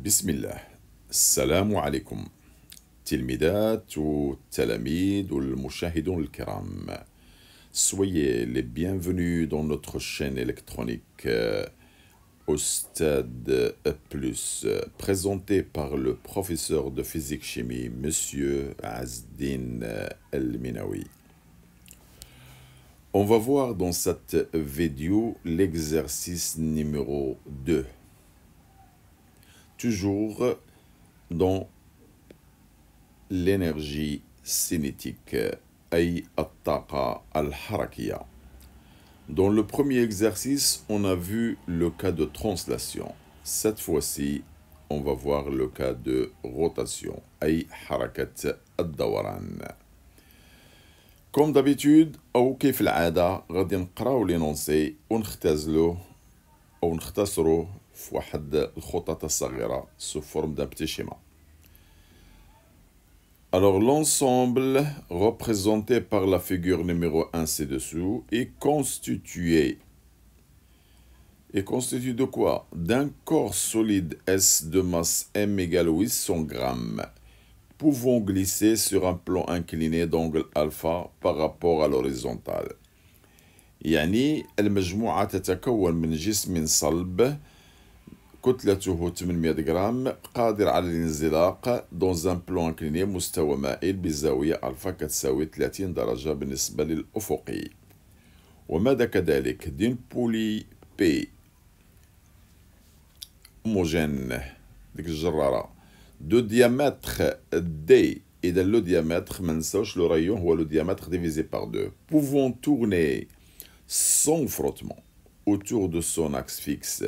بسم الله. السلام عليكم تلميذات والتلاميذ والمشاهدون الكرام. Soyez les bienvenus dans notre chaîne électronique Oustad Plus, présentée par le professeur de physique-chimie, Monsieur Azdin El-Minawi. On va voir dans cette vidéo l'exercice numéro 2. Toujours dans l'énergie cinétique, أي الطاقة الحركية. Dans le premier exercice, on a vu le cas de translation. Cette fois-ci, on va voir le cas de rotation, أي حركة الدوران. Comme d'habitude, أو كيف العادة غادي نقراو لينونسي ونختزلوه أو نختصروه في واحد الخطط الصغيرة sous forme d'un petit schéma. Alors l'ensemble représenté par la figure numéro 1 ci-dessous est constitué de quoi? D'un corps solide S de masse M égale 800 grammes, pouvant glisser sur un plan incliné d'angle alpha par rapport à l'horizontale. يعني المجموعة تتكون من جسم صلب كتلته 800 غرام قادر على الانزلاق dans un plan incliné مستوى مائل بزاوية ألفا كتساوي 30 درجة بالنسبة للأفقي. وماذا كذلك دين بولي بي homogène ديك الجرارة دو diamètre دي. إذا لو diamètre ما نساوش لو rayon هو لو diamètre divisé par 2 pouvant tourner sans frottement autour de son axe fixe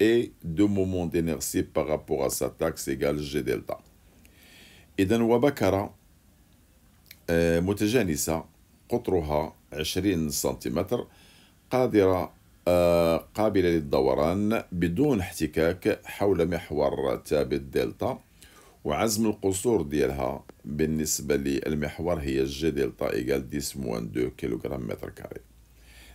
et de moment d'inertie par rapport à sa axe égale G delta. إذن وبكرة متجانسة قطرها 20 سنتيمتر قادرة قابلة للدوران بدون احتكاك حول محور ثابت دلتا، وعزم القصور ديالها بالنسبة للمحور هي G دلتا إيجال 10-2 كيلوغرام متر كاري.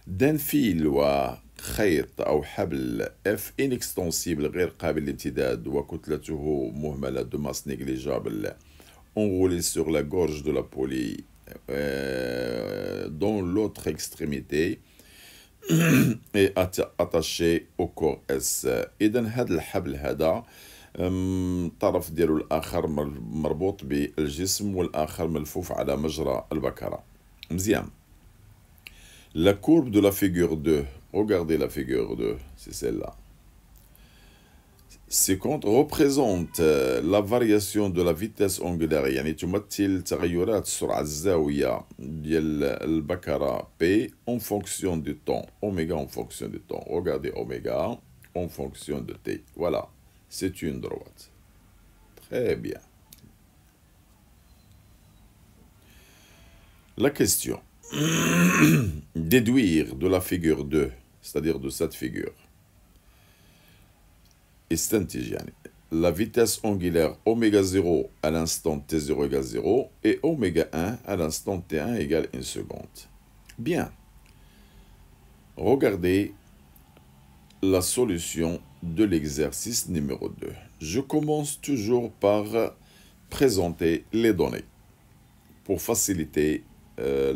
d'un fil وخيط أو حبل F inextensible غير قابل للامتداد وكتلته مهملة de masse négligeable enroulé sur la gorge de la poulie dont l'autre extrémité est attachée au corps S. إذن هذا الحبل هذا الطرف ديالو الآخر مربوط بالجسم والآخر ملفوف على مجرى البكرة. مزيان. La courbe de la figure 2, regardez la figure 2, c'est celle-là. C'est quand représente la variation de la vitesse angulaire, يعني تمثل تغيرات السرعة الزاوية ديال البكرة P en fonction du temps, oméga en fonction du temps. Regardez oméga en fonction de T. Voilà, c'est une droite. Très bien. La question. Déduire de la figure 2, c'est-à-dire de cette figure, استنتج يعني la vitesse angulaire oméga 0 à l'instant t0 égale 0 et oméga 1 à l'instant t1 égale 1 seconde. Bien. Regardez la solution de l'exercice numéro 2. Je commence toujours par présenter les données pour faciliter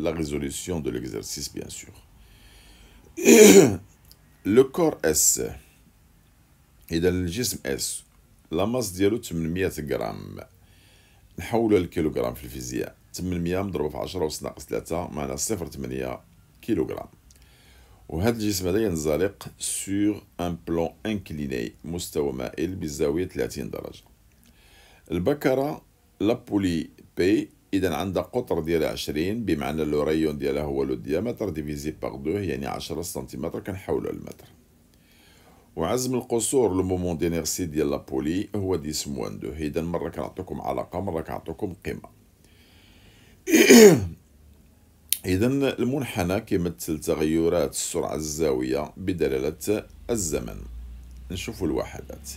la résolution de l'exercice, bien sûr. Le corps S, إذا الجسم S la masse ديالو 800 غرام، نحولو للكيلوغرام في الفيزياء. 800 مضروبة في 10 أس ناقص 3 معناها 0.8 كيلوغرام. وهذا الجسم هذا ينزلق sur un plan incliné مستوى مائل بزاوية 30 درجة. البكرة لا بولي بي إذا عندها قطر ديالها 20 بمعنى لو رايون ديالها هو لو ديامتر ديفيزي باغ 2 يعني 10 سنتيمتر كنحولو للمتر. وعزم القصور لو مومون دينيرسي ديال لا بولي هو 10-2. إذا مرة كنعطيكم علاقة مرة كنعطيكم قيمة. إذا المنحنى كيمثل تغيرات السرعة الزاوية بدلالة الزمن. نشوفوا الوحدات.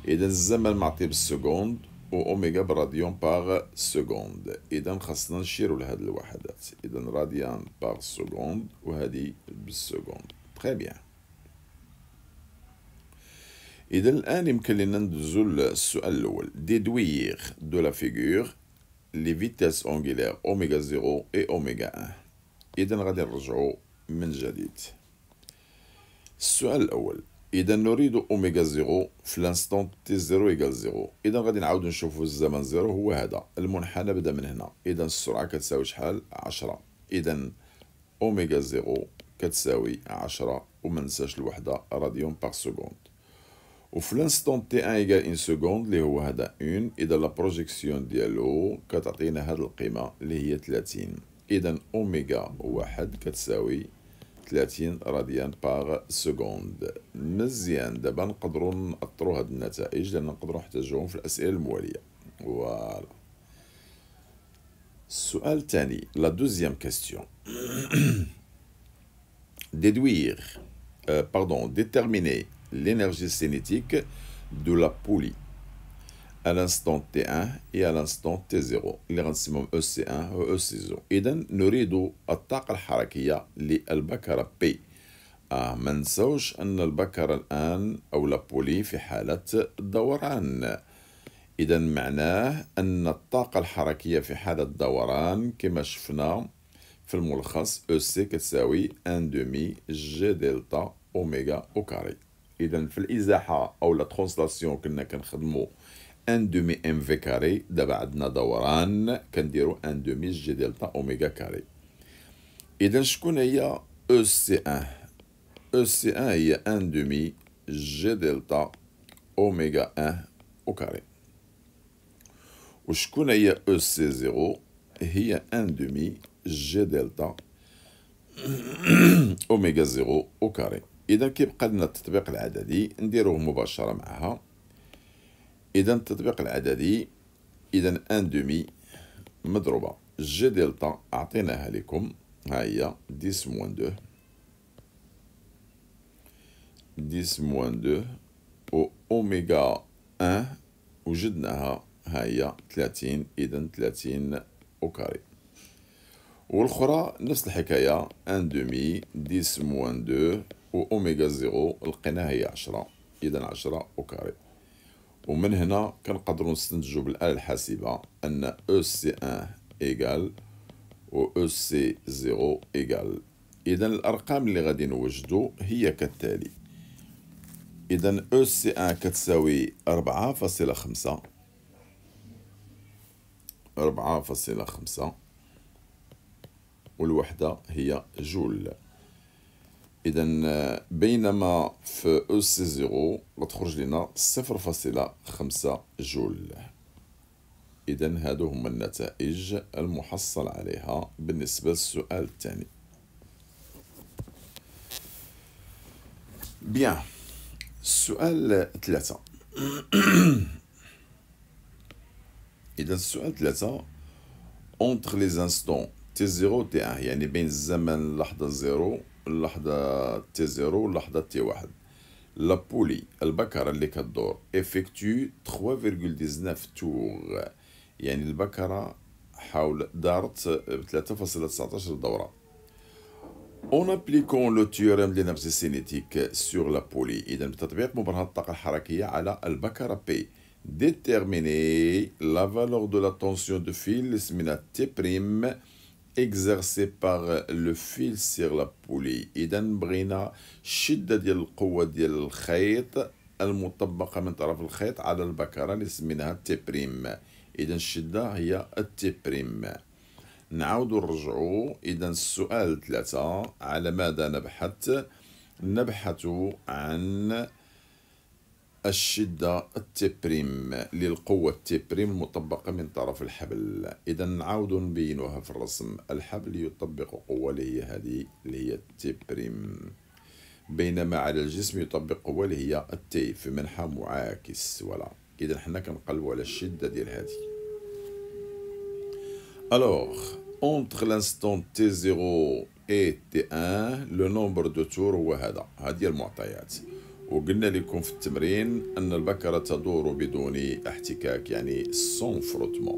إذا الزمن معطي بالسكوند وأوميغا براديون باغ سكوند. إذا خاصنا نشيروا لهاد الوحدات. إذا راديان باغ سكوند وهذه بالسكوند. تري بيان. إذا الآن يمكن لنا ندوزو للسؤال الأول. déduire de la figure les vitesses angulaires أوميغا 0 et أوميغا 1. إذا غادي نرجعو من جديد. السؤال الأول، إذا نريد أوميغا 0 في الانستون تي 0 إيكال 0. إذا غادي نعاودو نشوفو الزمن 0 هو هذا، المنحنى بدا من هنا. إذا السرعة كتساوي شحال؟ 10. إذا أوميغا 0 كتساوي 10، ومنساش الوحدة راديون باغ سكوند. وفي الانستون تي 1 إيكال 1 سكوند اللي هو هذا 1. إذا لا بروجيكسيون ديالو كتعطينا هاد القيمة اللي هي 30. إذا أوميغا 1 كتساوي 30 راديان باغ سكوند. مزيان، دابا نقدروا نأطروا هاد النتائج لأن نقدروا نحتاجوهم في الأسئلة الموالية. فوالا. السؤال الثاني، لا دوزيام كاستيون. déterminer l'énergie cinétique de la poulie à l'instant T1 et à l'instant T0 اللي غنسميهم EC1 و EC0. إذا نريد الطاقة الحركية للبكرة P. ما نساوش أن البكرة الآن أو لا بولي في حالة دوران. إذا معناه أن الطاقة الحركية في حالة دوران كما شفنا في الملخص EC كتساوي 1/2 جي دلتا أوميغا أو كاري. إذا في الإزاحة أو لا ترانسلاسيون كنا كنخدمو 1/2 ام في كاري، دابا عندنا دوران كنديرو 1/2 جي دلتا أوميغا كاري. إذا شكون هي EC1؟ EC1 هي 1/2 جي دلتا أوميغا 1 أو كاري. وشكون هي EC0؟ هي 1/2 جي دلتا أوميغا 0 أو كاري. إذا كيبقى لنا التطبيق العددي نديروه مباشرة معها. إذا التطبيق العددي، إذا 1/2 مضروبة جي دلتا أعطيناها لكم، ها هي 10 موان 2 10 موان 2 و أوميغا 1 وجدناها ها هي 30. إذا 30 أو كاري. والأخرى نفس الحكاية 1/2 10 موان 2 و أوميغا 0 لقيناها هي 10. إذا 10 أو كاري. ومن هنا كنقدروا نستنتجوا بالآلة الحاسبة أن EC1 إيكال و EC0 إيكال. إذا الأرقام اللي غادي نوجدوا هي كالتالي. إذا EC1 كتساوي 4.5 والوحدة هي جول. إذا بينما في EC0 غتخرج لنا 0.5 جول. إذا هادو هما النتائج المحصل عليها بالنسبة للسؤال الثاني. بيان. السؤال 3. إذا السؤال 3 entre les instants T0 و T1 يعني بين الزمن اللحظة 0 اللحظة T0 واللحظة T1. لا بولي البكرة اللي كدور effectue 3.19 تور، يعني البكرة دارت 3.19 دورة. En appliquant le théorème de l'énergie cinétique sur la poulie، إذا بتطبيق مبرهن الطاقة الحركية على البكرة P، déterminer la valeur de la tension de fil اللي سميناها T' exercée par le fil sur la poulie. إذا بغينا الشدة ديال القوة ديال الخيط المطبقة من طرف الخيط على البكرة اللي سميناها T'. إذا الشدة هي T'. نعاودو نرجعو. إذا السؤال 3 على ماذا نبحث؟ نبحث عن الشدة T' للقوة T' المطبقة من طرف الحبل. إذا نعاودو نبينوها في الرسم. الحبل يطبق قوة اللي هي هذه اللي هي T'، بينما على الجسم يطبق قوة اللي هي T في منحى معاكس. ولا إذا حنا كنقلبو على الشدة ديال هذه. Alors, entre l'instant T0 et T1 le nombre de tours هو هذا. هذه المعطيات. وقلنا لكم في التمرين أن البكرة تدور بدون احتكاك، يعني sans frottement.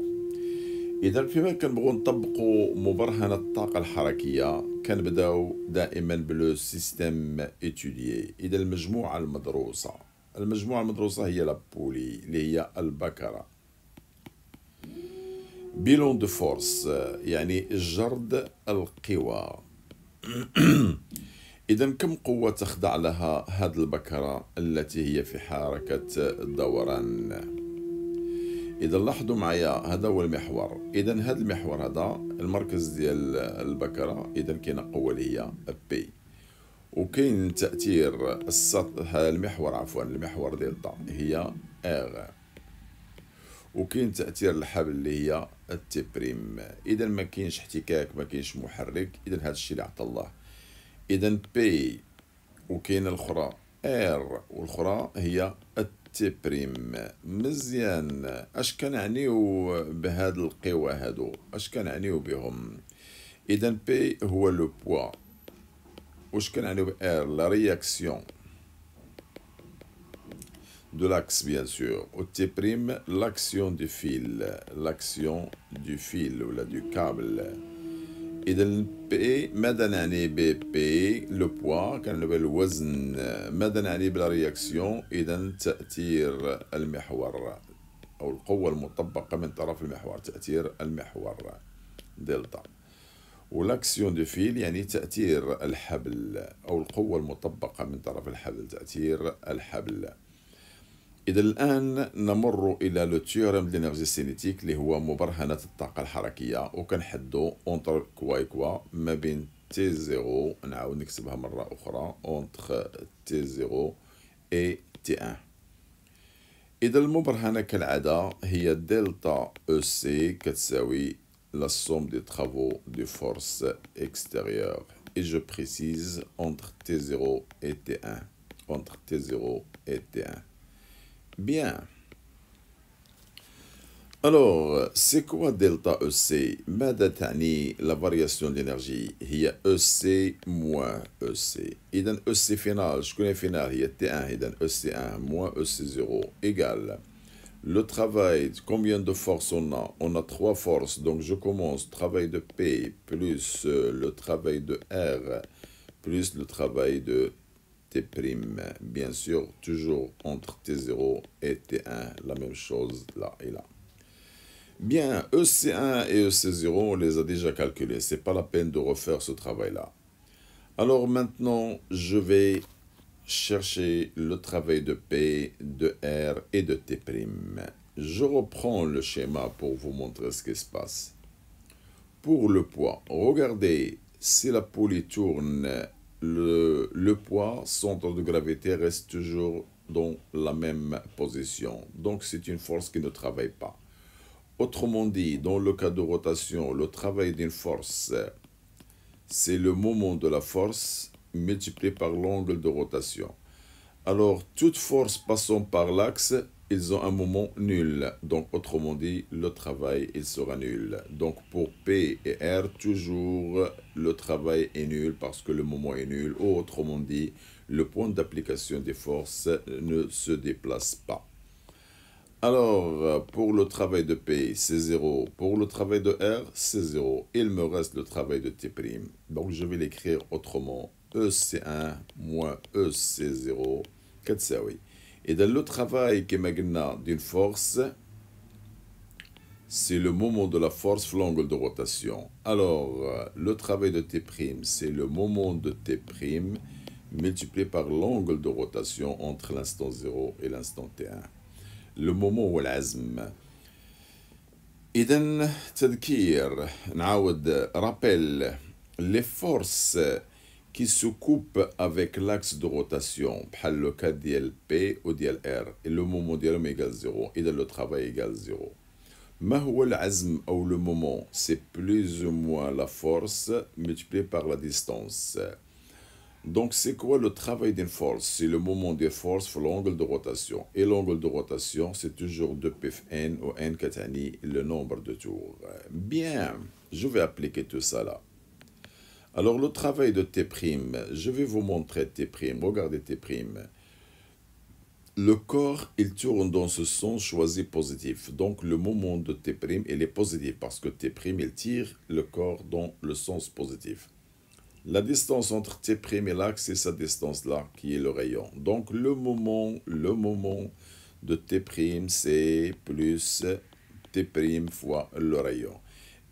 إذا فيما كنبغوا نطبقوا مبرهنة الطاقة الحركية كنبداو دائما بلو سيستيم إتوديي. إذا المجموعة المدروسة المجموعة المدروسة هي لابولي اللي هي البكرة. بيلون دو فورس يعني جرد القوى. إذا كم قوة تخضع لها هذه البكرة التي هي في حركة الدوران؟ إذا لاحظوا معايا هذا هو المحور. إذا هذا المحور هذا المركز ديال البكرة. إذا كاينة قوة اللي هي بي، وكاين تأثير السطح المحور المحور دلتا هي ار، وكاين تأثير الحبل اللي هي التي بريم. إذا ما كاينش احتكاك، ما كاينش محرك. إذا هذا الشيء اللي عطى الله. إذا بي وكاين الأخرى ار، والأخرى هي التي بريم. مزيان. اش كنعنيو بهاد القوى هادو؟ اش كنعنيو بهم؟ إذا بي هو لو بوا. واش كنعنيو ب ار؟ لا رياكسيون de l'axe bien sûr. Au T', l'action du fil. L'action du fil ou là du câble. إذا P ماذا نعني ب P؟ لو بوا كنعنيو بالوزن. ماذا نعني بلا رياكسيون؟ إذا تأثير المحور أو القوة المطبقة من طرف المحور، تأثير المحور دلتا. والاكسيون دو فيل يعني تأثير الحبل أو القوة المطبقة من طرف الحبل، تأثير الحبل. إذا الآن نمر إلى لو تيوريم دو لينيرجي سينيتيك اللي هو مبرهنة الطاقة الحركية، وكنحدو اونتر كوا كوا ما بين تي زيرو. نعاود نكتبها مرة أخرى، اونتر تي زيرو اي تي ان. إذا المبرهنة كالعادة هي دلتا او سي كتساوي la somme des travaux de force extérieure. Et je précise entre T0 et T1. Entre T0 et T1. Bien. Alors, c'est quoi delta EC? ماذا تعني la variation d'énergie؟ هي EC moins EC. إذا EC final شكون final؟ هي T1. إذا EC1 moins EC0 égale le travail. Combien de forces on a? On a 3 forces. Donc je commence travail de P plus le travail de R plus le travail de T'. Bien sûr, toujours entre T0 et T1. La même chose là et là. Bien, EC1 et EC0, on les a déjà calculés. C'est pas la peine de refaire ce travail-là. Alors maintenant, je vais chercher le travail de P, de R et de T'. Je reprends le schéma pour vous montrer ce qui se passe. Pour le poids, regardez, si la poulie tourne, le poids, centre de gravité, reste toujours dans la même position. Donc c'est une force qui ne travaille pas. Autrement dit, dans le cas de rotation, le travail d'une force, c'est le moment de la force multiplié par l'angle de rotation. Alors, toute force passant par l'axe, ils ont un moment nul. Donc, autrement dit, le travail, il sera nul. Donc, pour P et R, toujours, le travail est nul parce que le moment est nul. Ou autrement dit, le point d'application des forces ne se déplace pas. Alors, pour le travail de P, c'est 0. Pour le travail de R, c'est 0. Il me reste le travail de T'. Donc, je vais l'écrire autrement. EC1 moins EC0, كتساوي. Et dans le travail qui est d'une force, c'est le moment de la force, l'angle de rotation. Alors, le travail de T', c'est le moment de T' multiplié par l'angle de rotation entre l'instant 0 et l'instant T1. Le moment هو العزم. إذن تذكير نعاود rappel les forces qui se coupent avec l'axe de rotation بحال le cas ديال P ou ديال R et le moment ديالهم égale 0. إذا le travail égale 0. ما هو العزم أو le moment? C'est plus ou moins la force multipliée par la distance. Donc, c'est quoi le travail d'une force? C'est le moment des forces pour l'angle de rotation. Et l'angle de rotation, c'est toujours 2πn ou n katani, le nombre de tours. Bien, je vais appliquer tout ça là. Alors, le travail de T', je vais vous montrer T'. Regardez T'. Le corps, il tourne dans ce sens choisi positif. Donc, le moment de T', il est positif parce que T', il tire le corps dans le sens positif. La distance entre T' et l'axe, c'est cette distance-là qui est le rayon. Donc le moment de T', c'est plus T' fois le rayon.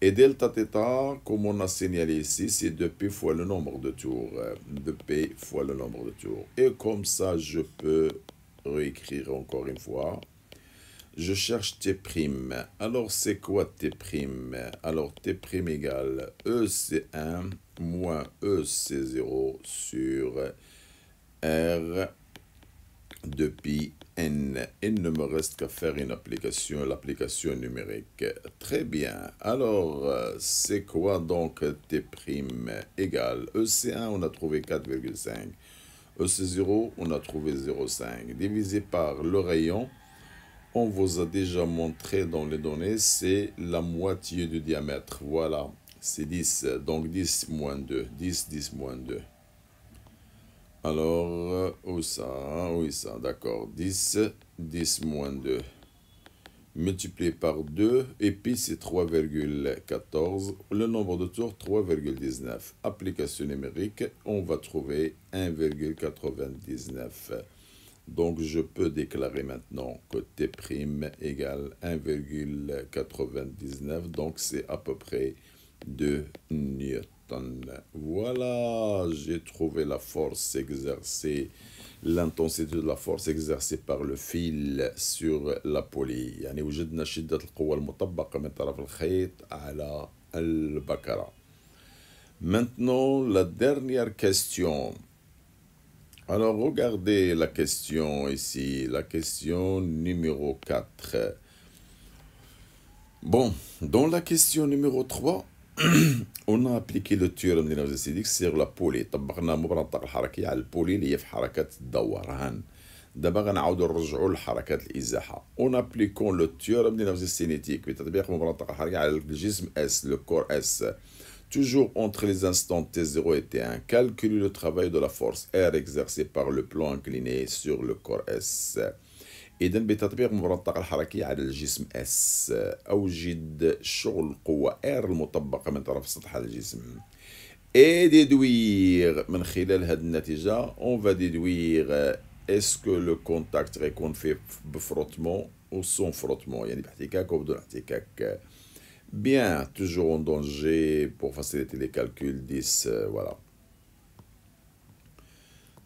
Et delta θ, comme on a signalé ici, c'est 2P fois le nombre de tours. 2P fois le nombre de tours. Et comme ça, je peux réécrire encore une fois. Je cherche T'. Alors, c'est quoi T'? Alors, T' égale E, c'est 1, moins E, c'est 0, sur R de pi n. Il ne me reste qu'à faire une application, l'application numérique. Très bien. Alors, c'est quoi donc T' égale E, c'est 1, on a trouvé 4,5. E, c'est 0, on a trouvé 0,5. Divisé par le rayon, on vous a déjà montré dans les données, c'est la moitié du diamètre. Voilà, c'est 10. Donc 10 moins 2. 10, 10 moins 2. Alors, où ça? Oui, ça, d'accord. 10, 10 moins 2. Multiplié par 2, et puis c'est 3,14. Le nombre de tours, 3,19. Application numérique, on va trouver 1,99. Donc, je peux déclarer maintenant que T' égale 1,99. Donc, c'est à peu près 2 newtons. Voilà, j'ai trouvé la force exercée, l'intensité de la force exercée par le fil sur la poulie. يعني وجدنا شدة القوة المطبقة من طرف الخيط على البكرة. Maintenant, la dernière question. Alors, regardez la question ici, la question numéro 4. Bon, dans la question numéro 3, on a appliqué le théorème d'énergie cinétique sur la poulie. طبقنا مبرمج الطاقة الحركية على البولي اللي هي في حركة الدوران. دابا غنعاودو نرجعو لحركات الإزاحة. En appliquant le théorème d'énergie cinétique بتطبيق مبرمج الطاقة الحركية على الجسم S, le corps S. Toujours entre les instants T0 et T1, calculez le travail de la force R exercée par le plan incliné sur le corps S. إذن بتطبيق مبرمج الطاقة الحركية على الجسم S أوجد شغل القوة R المطبقة من طرف سطح الجسم. Et déduire من خلال هذه النتيجة on va déduire est-ce que le contact يكون فيه بفروتمون ou sans frottement يعني باحتكاك أو بدون احتكاك. Bien, toujours en danger pour faciliter les calculs 10, voilà.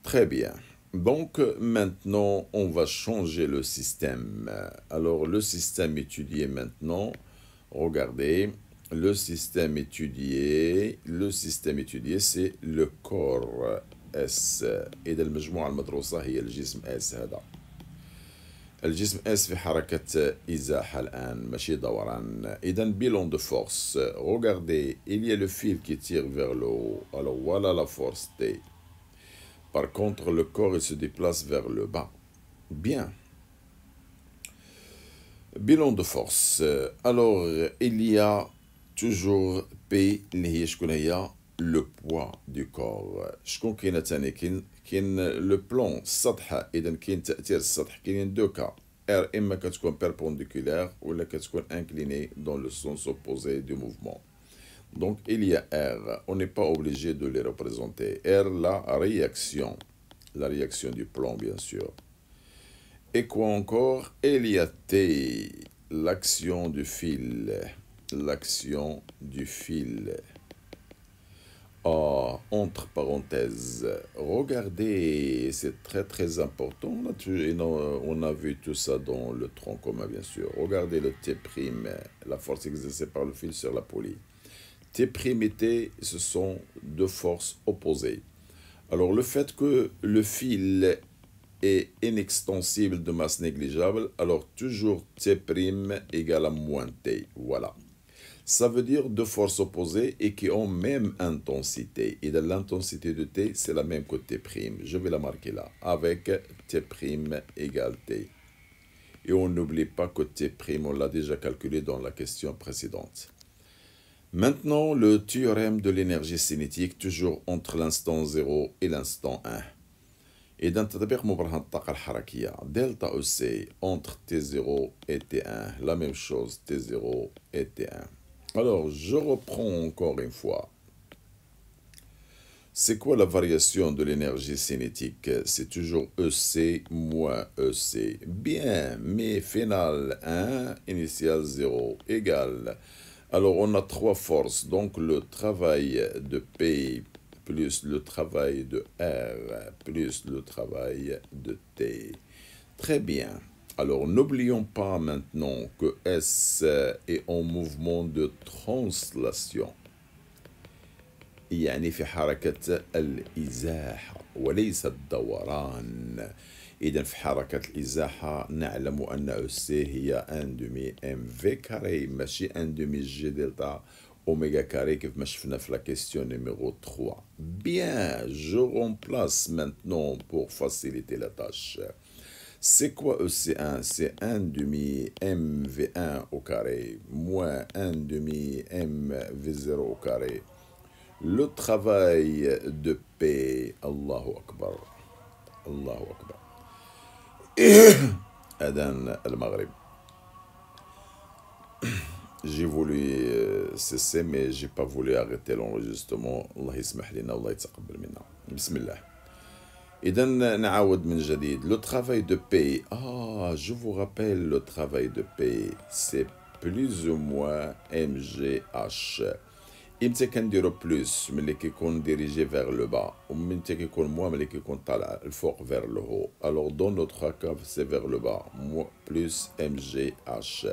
Très bien. Donc, maintenant, on va changer le système. Alors, le système étudié maintenant, regardez, le système étudié, c'est le corps S. Et dans le مجموعة المدروسة هي الجسم S هذا. الجسم S في حركة إزاحة الآن ماشي دوران. إذا bilan de force. Regardez, il y a le fil qui tire vers le haut. Alors voilà la force T. Par contre, le corps il se déplace vers le bas. Bien. Bilan de force. Alors, il y a toujours P اللي هي شكون هي le poids du corps. شكون كاينه ثاني كاين لو بلون السطح. اذا كاين تاثير السطح كاينين دو كا ار اما كتكون بيربونديكولير ولا كتكون انكليني dans le sens opposé du mouvement. Donc il y a R, on n'est pas obligé de les représenter. R, la réaction du plomb bien sûr. Et quoi encore? Il y a T, l'action du fil, entre parenthèses, regardez, c'est très très important. On a vu tout ça dans le tronc commun, bien sûr. Regardez le T', la force exercée par le fil sur la poulie. T' et T, ce sont deux forces opposées. Alors, le fait que le fil est inextensible de masse négligeable, alors toujours T' égale à moins T. Voilà. Ça veut dire deux forces opposées et qui ont même intensité. Et dans l'intensité de T, c'est la même que T'. Je vais la marquer là, avec T' égale T. Et on n'oublie pas que T', on l'a déjà calculé dans la question précédente. Maintenant, le théorème de l'énergie cinétique, toujours entre l'instant 0 et l'instant 1. إذا تطبيق مبرهن الطاقة الحركية دلتا أو سي entre T0 et T1, la même chose T0 et T1. Alors, je reprends encore une fois. C'est quoi la variation de l'énergie cinétique? C'est toujours EC moins EC. Bien, mais final 1, initial 0, égale. Alors on a trois forces, donc le travail de P plus le travail de R plus le travail de T. Très bien. Alors n'oublions pas maintenant que S est en mouvement de translation. يعني في حركة الإزاحة وليس الدوران. إذا في حركة الإزاحة نعلم أن أس هي 1 دومي ام في كاري ماشي 1 دومي جي دلتا أوميغا كاري كيف ما شفنا في لا كيستيون نيميرو 3. Bien, je remplace maintenant pour faciliter la tâche. C'est quoi EC1? C'est 1 demi mv1 au carré moins 1 demi mv0 au carré. Le travail de P, Allahu Akbar, Allahu Akbar. Adhan al-Maghrib. J'ai voulu cesser, mais j'ai pas voulu arrêter l'enregistrement. Allah يسمح لنا والله يتقبل منا. بسم الله. إذا نعاود من جديد. Le travail de P. Ah, je vous rappelle le travail de P. C'est plus ou moins MGH. إمتى كنديرو بلوس ملي كيكون ديريجي vers le bas ومتى كيكون moins ملي كيكون طالع الفوق vers le haut. Alors dans notre cas c'est vers le bas, moins plus MGH.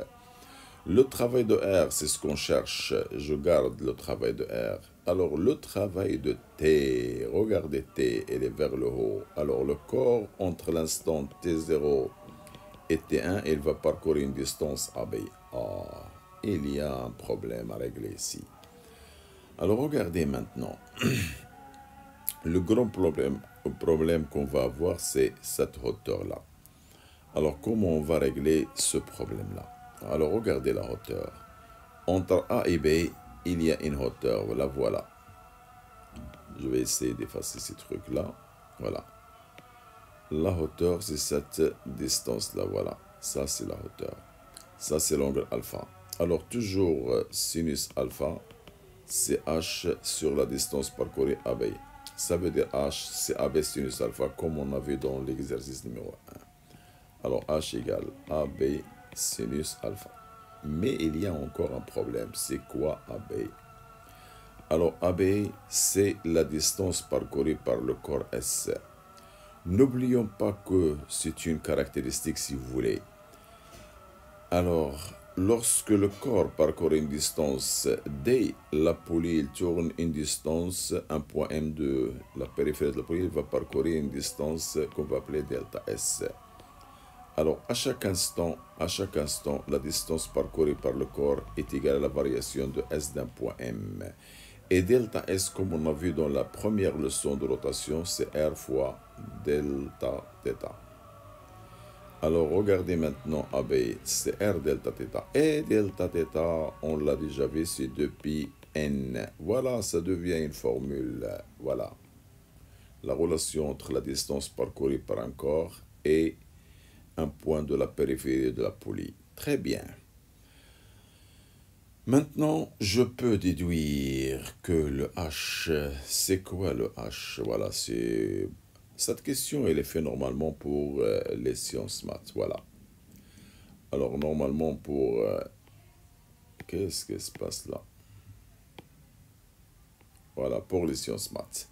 Le travail de R, c'est ce qu'on cherche. Je garde le travail de R. Alors le travail de T, regardez T, elle est vers le haut. Alors le corps entre l'instant T0 et T1, il va parcourir une distance AB. Ah, il y a un problème à régler ici. Alors regardez maintenant, le grand problème qu'on va avoir, c'est cette hauteur-là. Alors comment on va régler ce problème-là? Alors regardez la hauteur. Entre A et B, il y a une hauteur, voilà. Je vais essayer d'effacer ces trucs-là, voilà. La hauteur, c'est cette distance-là, voilà. Ça, c'est la hauteur. Ça, c'est l'angle alpha. Alors toujours sinus alpha, c'est H sur la distance parcourue AB. Ça veut dire H, c'est AB sinus alpha, comme on a vu dans l'exercice numéro 1. Alors H égale AB sinus alpha. Mais il y a encore un problème. C'est quoi AB? Alors AB, c'est la distance parcourue par le corps S. N'oublions pas que c'est une caractéristique si vous voulez. Alors, lorsque le corps parcourt une distance D, la poulie tourne une distance, un point M2, la périphérie de la poulie va parcourir une distance qu'on va appeler delta S. Alors, à chaque instant, la distance parcourue par le corps est égale à la variation de S d'un point M. Et delta S, comme on a vu dans la première leçon de rotation, c'est R fois delta θ. Alors, regardez maintenant AB, c'est R delta θ. Et delta θ, on l'a déjà vu, c'est 2pi n. Voilà, ça devient une formule. Voilà. La relation entre la distance parcourue par un corps et un point de la périphérie de la poulie. Très bien. Maintenant, je peux déduire que le H, c'est quoi le H? Voilà, c'est... Cette question, elle est faite normalement pour les sciences maths, voilà. Alors, normalement pour... qu'est-ce qui se passe là? Voilà, pour les sciences maths.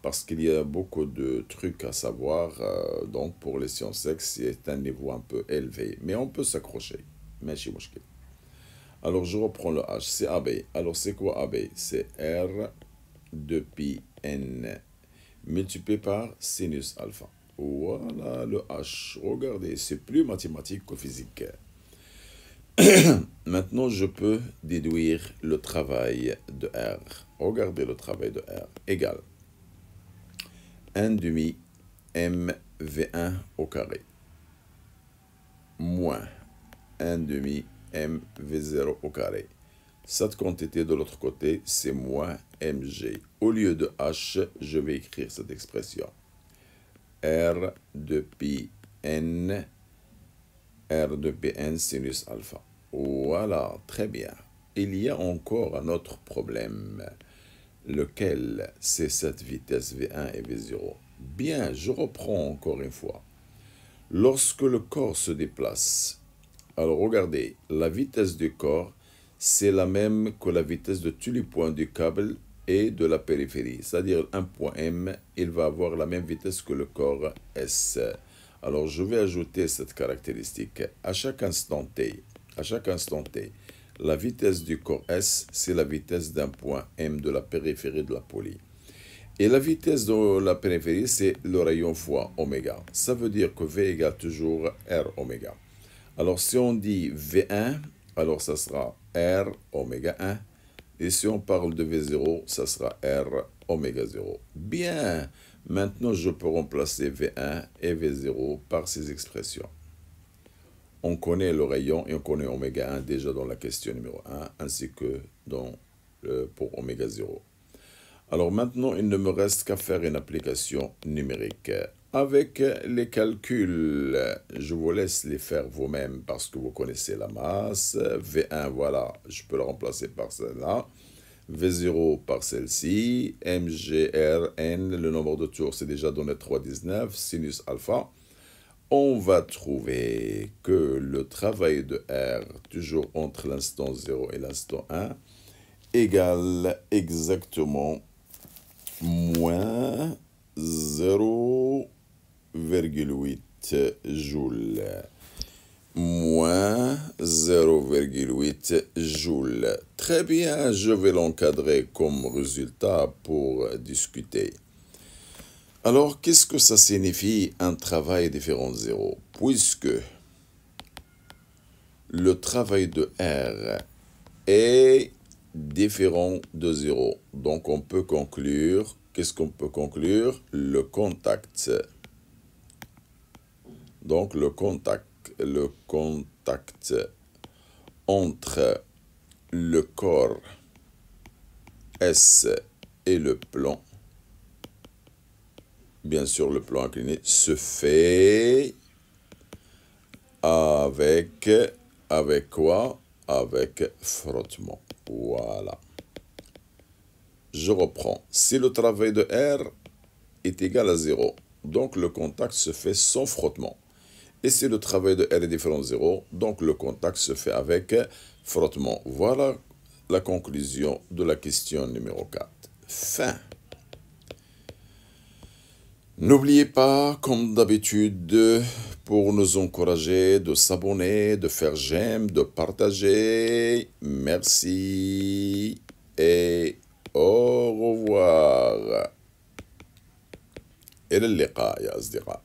Parce qu'il y a beaucoup de trucs à savoir, donc pour les sciences X, c'est un niveau un peu élevé. Mais on peut s'accrocher. Mais c'est moche. Alors, je reprends le H, c'est AB. Alors, c'est quoi AB? C'est R 2pi n multiplié par sinus alpha. Voilà le H. Regardez, c'est plus mathématique que physique. Maintenant, je peux déduire le travail de R. Regardez le travail de R. Égal 1 demi mv1 au carré moins 1 demi mv0 au carré. Cette quantité de l'autre côté, c'est moins mg. Au lieu de h, je vais écrire cette expression. R de pi n, R de Pn sinus alpha. Voilà, très bien. Il y a encore un autre problème. Lequel? C'est cette vitesse V1 et V0. Bien, je reprends encore une fois. Lorsque le corps se déplace, alors regardez, la vitesse du corps, c'est la même que la vitesse de tous les points du câble et de la périphérie. C'est-à-dire un point M, il va avoir la même vitesse que le corps S. Alors je vais ajouter cette caractéristique. À chaque instant T, la vitesse du corps S, c'est la vitesse d'un point M de la périphérie de la poulie. Et la vitesse de la périphérie, c'est le rayon fois oméga. Ça veut dire que V égale toujours R oméga. Alors, si on dit V1, alors ça sera R oméga 1. Et si on parle de V0, ça sera R oméga 0. Bien, maintenant je peux remplacer V1 et V0 par ces expressions. On connaît le rayon et on connaît oméga 1 déjà dans la question numéro 1, ainsi que pour oméga 0. Alors maintenant, il ne me reste qu'à faire une application numérique. Avec les calculs, je vous laisse les faire vous-même parce que vous connaissez la masse. V1, voilà, je peux le remplacer par celle-là. V0 par celle-ci. MGRN, le nombre de tours, c'est déjà donné 3,19. Sinus alpha. On va trouver que le travail de R, toujours entre l'instant 0 et l'instant 1, égale exactement moins 0,8 joules. Moins 0,8 joules. Très bien, je vais l'encadrer comme résultat pour discuter. Alors, qu'est-ce que ça signifie un travail différent de 0? Puisque le travail de R est différent de 0. Donc, on peut conclure, qu'est-ce qu'on peut conclure? Le contact. Donc, le contact entre le corps S et le plan, bien sûr le plan incliné, se fait avec quoi? Avec frottement. Voilà. Je reprends. Si le travail de R est égal à 0, donc le contact se fait sans frottement. Et si le travail de R est différent de 0, donc le contact se fait avec frottement. Voilà la conclusion de la question numéro 4. Fin. N'oubliez pas, comme d'habitude, pour nous encourager, de s'abonner, de faire j'aime, de partager. Merci et au revoir. إلى اللقاء يا أصدقاء.